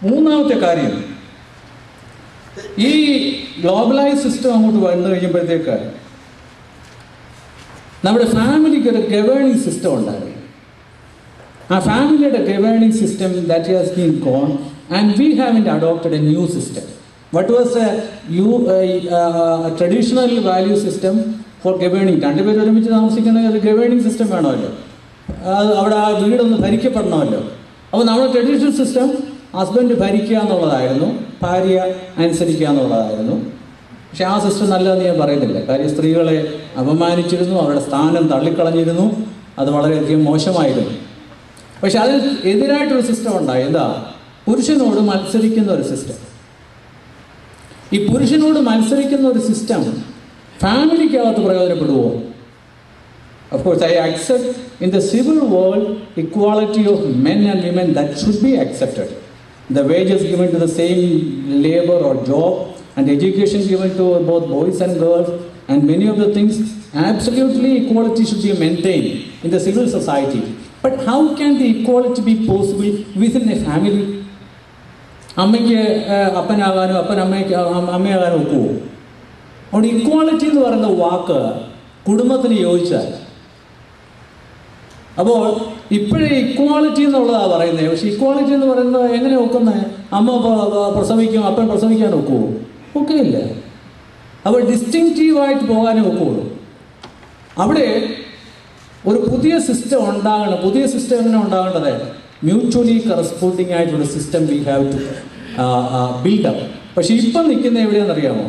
മൂന്നാമത്തെ കാര്യം, ഈ ഗ്ലോബലൈസ് സിസ്റ്റം അങ്ങോട്ട് വന്നു കഴിയുമ്പോഴത്തേക്ക് നമ്മുടെ ഫാമിലിക്ക് ഒരു ഗവേണിംഗ് സിസ്റ്റം ഉണ്ടായിരുന്നു. ആ ഫാമിലിയുടെ governing system that has been gone and we haven't adopted a new system. What was a traditional value system for governing? രണ്ടുപേരും ഒരുമിച്ച് താമസിക്കണമെങ്കിൽ ഒരു ഗവേണിംഗ് സിസ്റ്റം വേണമല്ലോ, അവിടെ ആ വീടൊന്ന് ഭരിക്കപ്പെടണമല്ലോ. അപ്പോൾ നമ്മുടെ ട്രഡീഷണൽ സിസ്റ്റം ഹസ്ബൻഡ് ഭരിക്കുക എന്നുള്ളതായിരുന്നു, ഭാര്യ അനുസരിക്കുക എന്നുള്ളതായിരുന്നു. പക്ഷെ ആ സിസ്റ്റം നല്ലതെന്ന് ഞാൻ പറയുന്നില്ല. കാര്യം സ്ത്രീകളെ അപമാനിച്ചിരുന്നു, അവരുടെ സ്ഥാനം തള്ളിക്കളഞ്ഞിരുന്നു, അത് വളരെയധികം മോശമായിരുന്നു. പക്ഷെ അതിന് എതിരായിട്ടൊരു സിസ്റ്റം ഉണ്ടായി. എന്താ? പുരുഷനോട് മത്സരിക്കുന്ന ഒരു സിസ്റ്റം. ഈ പുരുഷനോട് മത്സരിക്കുന്ന ഒരു system ഫാമിലിക്കകത്ത് പ്രയോജനപ്പെടുമോ? Of course, I accept in the civil world equality of men and women, that should be accepted. The wages given to the same labor or job and education given to both boys and girls and many of the things, absolutely equality should be maintained in the civil society. But how can the equality be possible within a family? അമ്മയ്ക്ക് അപ്പനാകാനും അമ്മയാകാനും ഒക്കുമോ? അതുകൊണ്ട് equality എന്ന് പറയുന്ന വാക്ക് കുടുംബത്തിന് യോജിച്ചാൽ. അപ്പോൾ ഇപ്പോഴേ equality എന്നുള്ളതാണ് പറയുന്നത്. പക്ഷെ ഇക്വാളിറ്റി എന്ന് പറയുന്നത് എങ്ങനെ ഒക്കുന്നത്? അമ്മ പ്രസവിക്കും, അപ്പൻ പ്രസവിക്കാൻ ഒക്കുമോ? ഒക്കെയില്ല. അപ്പോൾ ഡിസ്റ്റിങ്റ്റീവായിട്ട് പോകാനേ ഒക്കുള്ളൂ. അവിടെ ഒരു പുതിയ സിസ്റ്റം ഉണ്ടാകണം. പുതിയ സിസ്റ്റം എങ്ങനെ ഉണ്ടാകേണ്ടത്? മ്യൂച്വലി കറസ്പോണ്ടിങ് ആയിട്ടുള്ള system we have to build up. പക്ഷെ ഇപ്പം നിൽക്കുന്ന എവിടെയാണെന്നറിയാമോ?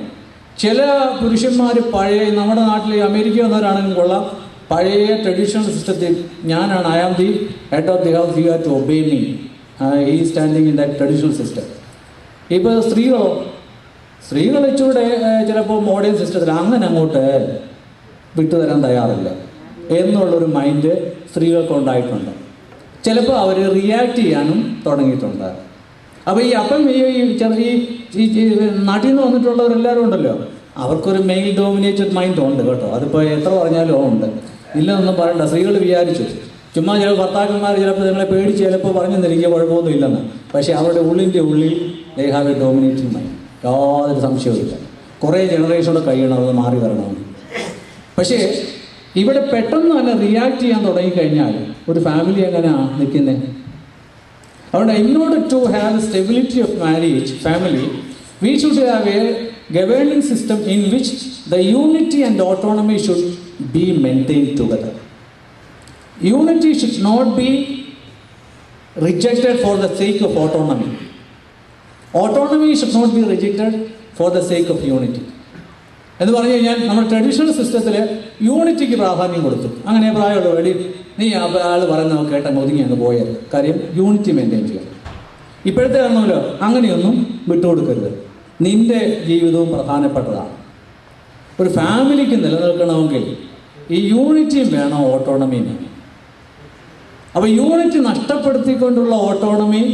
ചില പുരുഷന്മാർ പഴയ നമ്മുടെ നാട്ടിൽ അമേരിക്ക വന്നവരാണെങ്കിലും കൊള്ളാം, പഴയ ട്രഡീഷണൽ സിസ്റ്റത്തിൽ ഞാനാണ്, I am the head of the house, you have to obey me, ഈ standing in that traditional system. ഇപ്പോൾ സ്ത്രീകൾ ഇച്ചിലൂടെ ചിലപ്പോൾ മോഡേൺ സിസ്റ്റത്തിൽ അങ്ങനെ അങ്ങോട്ട് വിട്ടുതരാൻ തയ്യാറില്ല എന്നുള്ളൊരു മൈൻഡ് സ്ത്രീകൾക്ക് ഉണ്ടായിട്ടുണ്ട്. ചിലപ്പോൾ അവർ റിയാക്ട് ചെയ്യാനും തുടങ്ങിയിട്ടുണ്ട്. അപ്പോൾ ഈ അപ്പം ഈ നാട്ടിൽ നിന്ന് വന്നിട്ടുള്ളവരെല്ലാവരും ഉണ്ടല്ലോ, അവർക്കൊരു മെയിൽ ഡോമിനേറ്റഡ് മൈൻഡ് ഉണ്ട് കേട്ടോ. അതിപ്പോൾ എത്ര പറഞ്ഞാലും ഉണ്ട്, ഇല്ലെന്നൊന്നും പറയണ്ട. സ്ത്രീകൾ വിചാരിച്ചു ചുമ്മാ ചില ഭർത്താക്കന്മാർ ചിലപ്പോൾ നിങ്ങളെ പേടിച്ച് ചിലപ്പോൾ പറഞ്ഞു തരിക കുഴപ്പമൊന്നും ഇല്ലെന്ന്. പക്ഷേ അവരുടെ ഉള്ളിൻ്റെ ഉള്ളിൽ they have A dominated mind, യാതൊരു സംശയവുമില്ല. കുറേ ജനറേഷനോടെ കഴിയണം അത് മാറി വരണമെന്ന്. പക്ഷേ ഇവിടെ പെട്ടെന്ന് തന്നെ റിയാക്ട് ചെയ്യാൻ തുടങ്ങിക്കഴിഞ്ഞാൽ ഒരു ഫാമിലി എങ്ങനെയാണ് നിൽക്കുന്നത്? അതുകൊണ്ട് in order to have stability of marriage, family, we should have a governing system in which the unity and autonomy should be maintained together. Unity should not be rejected for the sake of autonomy. Autonomy should not be rejected for the sake of unity. എന്ന് പറഞ്ഞു കഴിഞ്ഞാൽ നമ്മുടെ traditional സിസ്റ്റത്തിൽ യൂണിറ്റിക്ക് പ്രാധാന്യം കൊടുത്തു. അങ്ങനെ പ്രായമുള്ള വേണ്ടി നീ ആൾ പറയുന്നത് കേട്ടങ്ങ് ഒതുങ്ങി അങ്ങ് പോയത്. കാര്യം യൂണിറ്റി മെയിൻറ്റെയിൻ ചെയ്യണം. ഇപ്പോഴത്തെ ആണെന്നല്ലോ അങ്ങനെയൊന്നും വിട്ടുകൊടുക്കരുത്. നിൻ്റെ ജീവിതവും പ്രധാനപ്പെട്ടതാണ്. ഒരു ഫാമിലിക്ക് നിലനിൽക്കണമെങ്കിൽ ഈ യൂണിറ്റിയും വേണം, ഓട്ടോണമിയും വേണം. അപ്പോൾ യൂണിറ്റി നഷ്ടപ്പെടുത്തിക്കൊണ്ടുള്ള ഓട്ടോണമി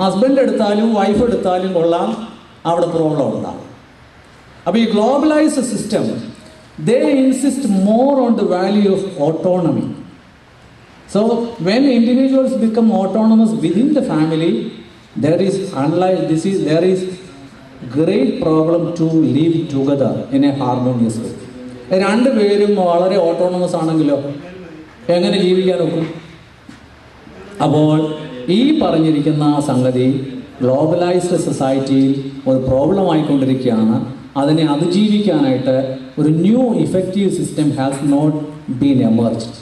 ഹസ്ബൻഡ് എടുത്താലും വൈഫ് എടുത്താലും കൊള്ളാം, അവിടെ പ്രോബ്ലം ഉണ്ടാകും. അപ്പോൾ ഈ globalised system they insist more on the value of autonomy. So when individuals become autonomous within the family, there is great problem to live together in a harmonious way. രണ്ടുപേരും വളരെ autonomous ആണെങ്കിലോ എങ്ങനെ ജീവിക്കാൻ ഒക്കും? അപ്പോൾ ഈ പറഞ്ഞിരിക്കുന്ന സംഗതി ഗ്ലോബലൈസ്ഡ് സൊസൈറ്റിയിൽ ഒരു പ്രോബ്ലം ആയിക്കൊണ്ടിരിക്കുകയാണ്. അതിനെ അതിജീവിക്കാനായിട്ട് ഒരു new effective system has not been emerged.